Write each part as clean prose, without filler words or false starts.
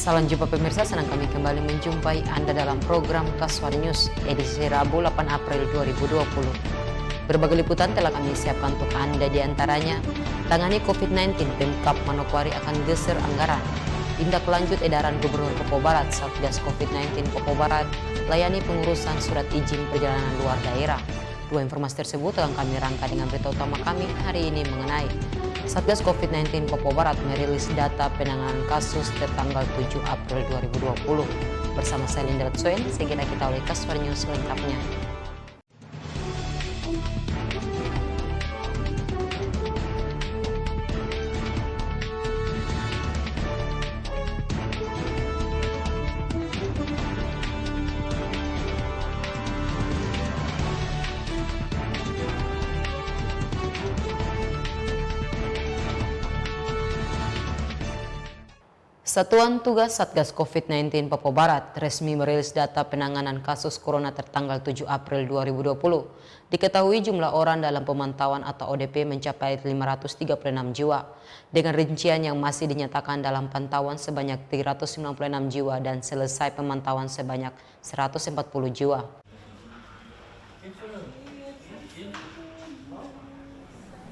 Salam jumpa pemirsa, senang kami kembali menjumpai Anda dalam program Kaswar News edisi Rabu 8 April 2020. Berbagai liputan telah kami siapkan untuk Anda, diantaranya tangani COVID-19, Pemkab Manokwari akan geser anggaran, tindak lanjut edaran Gubernur Papua Barat, Satgas COVID-19 Papua Barat layani pengurusan surat izin perjalanan luar daerah. Dua informasi tersebut akan kami rangkai dengan berita utama kami hari ini mengenai Satgas COVID-19 Papua Barat merilis data penanganan kasus tertanggal 7 April 2020. Bersama saya Linda Soen, segera kita oleh Kaswar News lengkapnya. Satuan Tugas Satgas COVID-19 Papua Barat resmi merilis data penanganan kasus corona tertanggal 7 April 2020. Diketahui jumlah orang dalam pemantauan atau ODP mencapai 536 jiwa, dengan rincian yang masih dinyatakan dalam pantauan sebanyak 396 jiwa dan selesai pemantauan sebanyak 140 jiwa.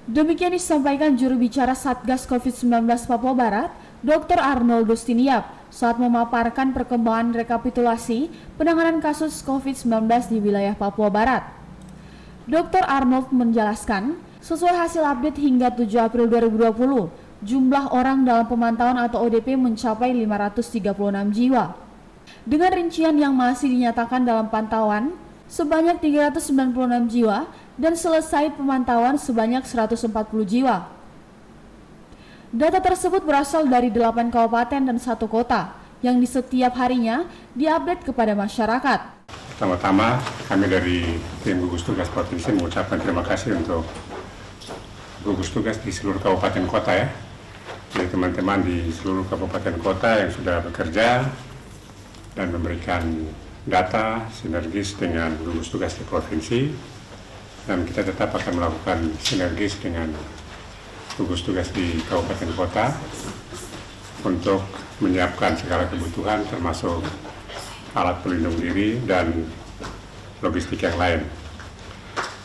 Demikian disampaikan juru bicara Satgas COVID-19 Papua Barat, Dr. Arnold Dustiniap, saat memaparkan perkembangan rekapitulasi penanganan kasus COVID-19 di wilayah Papua Barat. Dr. Arnold menjelaskan, sesuai hasil update hingga 7 April 2020, jumlah orang dalam pemantauan atau ODP mencapai 536 jiwa. Dengan rincian yang masih dinyatakan dalam pantauan sebanyak 396 jiwa dan selesai pemantauan sebanyak 140 jiwa. Data tersebut berasal dari 8 kabupaten dan 1 kota yang di setiap harinya diupdate kepada masyarakat. Pertama-tama kami dari tim gugus tugas provinsi mengucapkan terima kasih untuk gugus tugas di seluruh kabupaten kota ya. Jadi teman-teman di seluruh kabupaten kota yang sudah bekerja dan memberikan data sinergis dengan gugus tugas di provinsi, dan kita tetap akan melakukan sinergis dengan gugus tugas di kabupaten kota untuk menyiapkan segala kebutuhan termasuk alat pelindung diri dan logistik yang lain.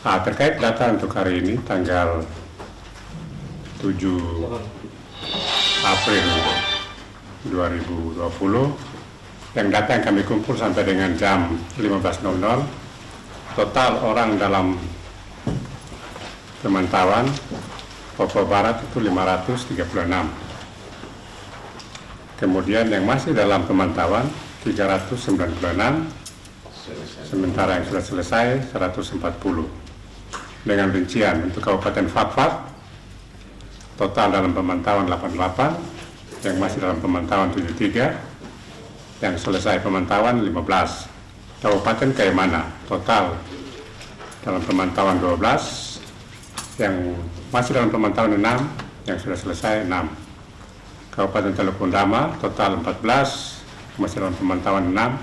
Terkait data untuk hari ini tanggal 7 April 2020, yang data yang kami kumpul sampai dengan jam 15.00, total orang dalam pemantauan Papua Barat itu 536. Kemudian yang masih dalam pemantauan 396, sementara yang sudah selesai 140. Dengan rincian untuk Kabupaten Fakfak, total dalam pemantauan 88, yang masih dalam pemantauan 73, yang selesai pemantauan 15. Kabupaten Kaimana, total dalam pemantauan 12, yang masih dalam pemantauan 6, yang sudah selesai 6. Kabupaten Teluk Undama total 14, masih dalam pemantauan 6,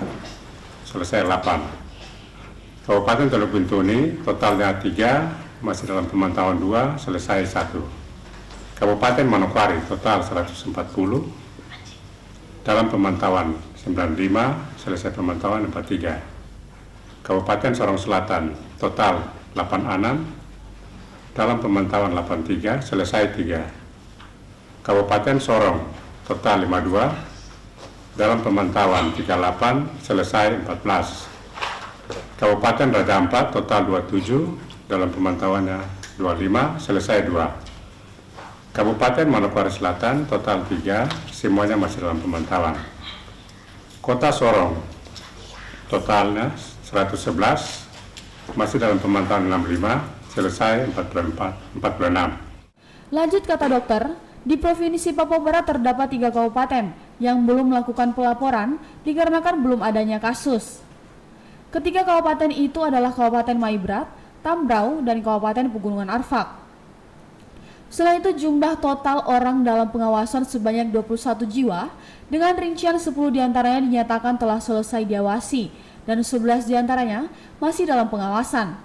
selesai 8. Kabupaten Teluk Bintuni totalnya 3, masih dalam pemantauan 2, selesai 1. Kabupaten Manokwari total 140, dalam pemantauan 95, selesai pemantauan 43. Kabupaten Sorong Selatan total 86, dalam pemantauan 83, selesai 3. Kabupaten Sorong total 52, dalam pemantauan 38, selesai 14. Kabupaten Raja Ampat total 27, dalam pemantauannya 25, selesai 2. Kabupaten Manokwari Selatan total 3, semuanya masih dalam pemantauan. Kota Sorong totalnya 111, masih dalam pemantauan 65, selesai 46. Lanjut kata dokter, di Provinsi Papua Barat terdapat 3 kabupaten yang belum melakukan pelaporan dikarenakan belum adanya kasus. Ketiga kabupaten itu adalah Kabupaten Maibrat, Tambrau, dan Kabupaten Pegunungan Arfak. Selain itu, jumlah total orang dalam pengawasan sebanyak 21 jiwa, dengan rincian 10 diantaranya dinyatakan telah selesai diawasi, dan 11 diantaranya masih dalam pengawasan.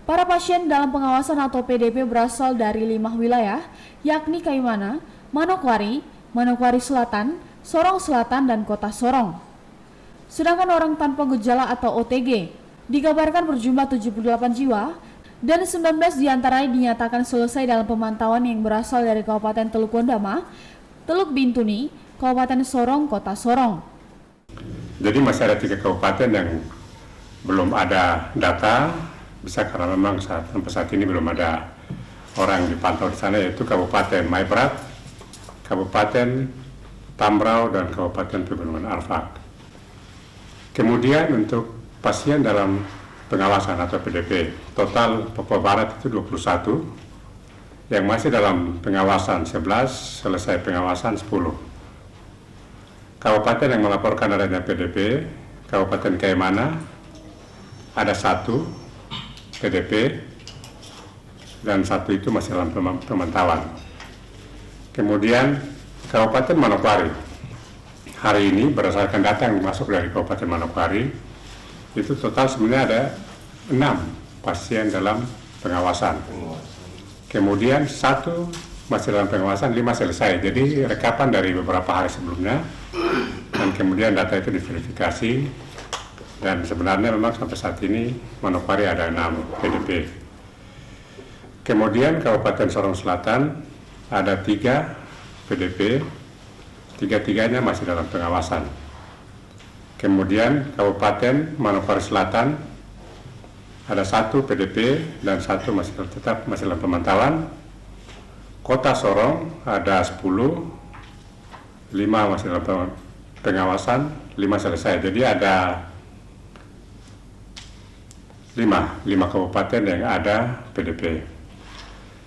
Para pasien dalam pengawasan atau PDP berasal dari 5 wilayah, yakni Kaimana, Manokwari, Manokwari Selatan, Sorong Selatan, dan Kota Sorong. Sedangkan orang tanpa gejala atau OTG dikabarkan berjumlah 78 jiwa, dan 19 diantaranya dinyatakan selesai dalam pemantauan yang berasal dari Kabupaten Teluk Gondama, Teluk Bintuni, Kabupaten Sorong, Kota Sorong. Jadi masih ada 3 kabupaten yang belum ada data, bisa karena memang sampai saat ini belum ada orang yang dipantau di sana, yaitu Kabupaten Maibrat, Kabupaten Tambrau, dan Kabupaten Pegunungan Arfak. Kemudian untuk pasien dalam pengawasan atau PDP, total Papua Barat itu 21, yang masih dalam pengawasan 11, selesai pengawasan 10. Kabupaten yang melaporkan adanya PDP, Kabupaten Kaimana, ada 1 PDP, dan 1 itu masih dalam pemantauan. Kemudian Kabupaten Manokwari, hari ini berdasarkan data yang masuk dari Kabupaten Manokwari, itu total sebenarnya ada 6 pasien dalam pengawasan. Kemudian 1 masih dalam pengawasan, 5 selesai. Jadi rekapan dari beberapa hari sebelumnya, dan kemudian data itu diverifikasi, dan sebenarnya memang sampai saat ini Manokwari ada 6 PDP. Kemudian Kabupaten Sorong Selatan ada 3 PDP, 3-3-nya masih dalam pengawasan. Kemudian Kabupaten Manokwari Selatan ada 1 PDP dan 1 tetap masih dalam pemantauan. Kota Sorong ada 10, 5 masih dalam pengawasan, 5 selesai. Jadi ada 5 kabupaten yang ada PDP.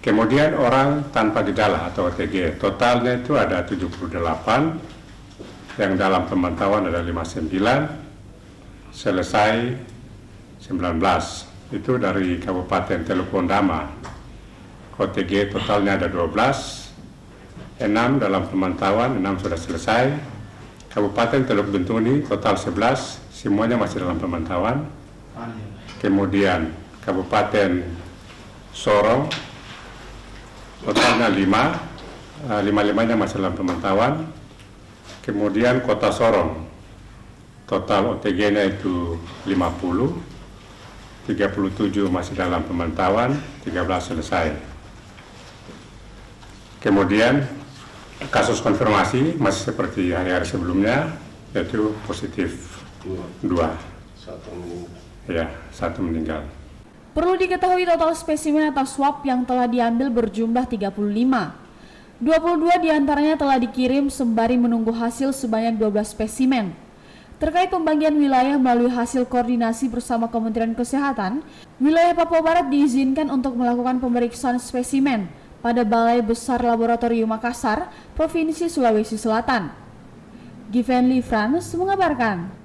Kemudian orang tanpa gejala atau OTG, totalnya itu ada 78, yang dalam pemantauan ada 59, selesai 19. Itu dari Kabupaten Teluk Gondama. OTG totalnya ada 12, 6 dalam pemantauan, 6 sudah selesai. Kabupaten Teluk Bintuni total 11, semuanya masih dalam pemantauan. Kemudian Kabupaten Sorong totalnya 5, 5-5-nya masih dalam pemantauan. Kemudian Kota Sorong, total OTG-nya itu 50, 37 masih dalam pemantauan, 13 selesai. Kemudian kasus konfirmasi masih seperti hari-hari sebelumnya, yaitu positif 2. Ya, 1 meninggal. Perlu diketahui total spesimen atau swab yang telah diambil berjumlah 35. 22 diantaranya telah dikirim sembari menunggu hasil sebanyak 12 spesimen. Terkait pembagian wilayah melalui hasil koordinasi bersama Kementerian Kesehatan, wilayah Papua Barat diizinkan untuk melakukan pemeriksaan spesimen pada Balai Besar Laboratorium Makassar, Provinsi Sulawesi Selatan. Given Lee Frans mengabarkan.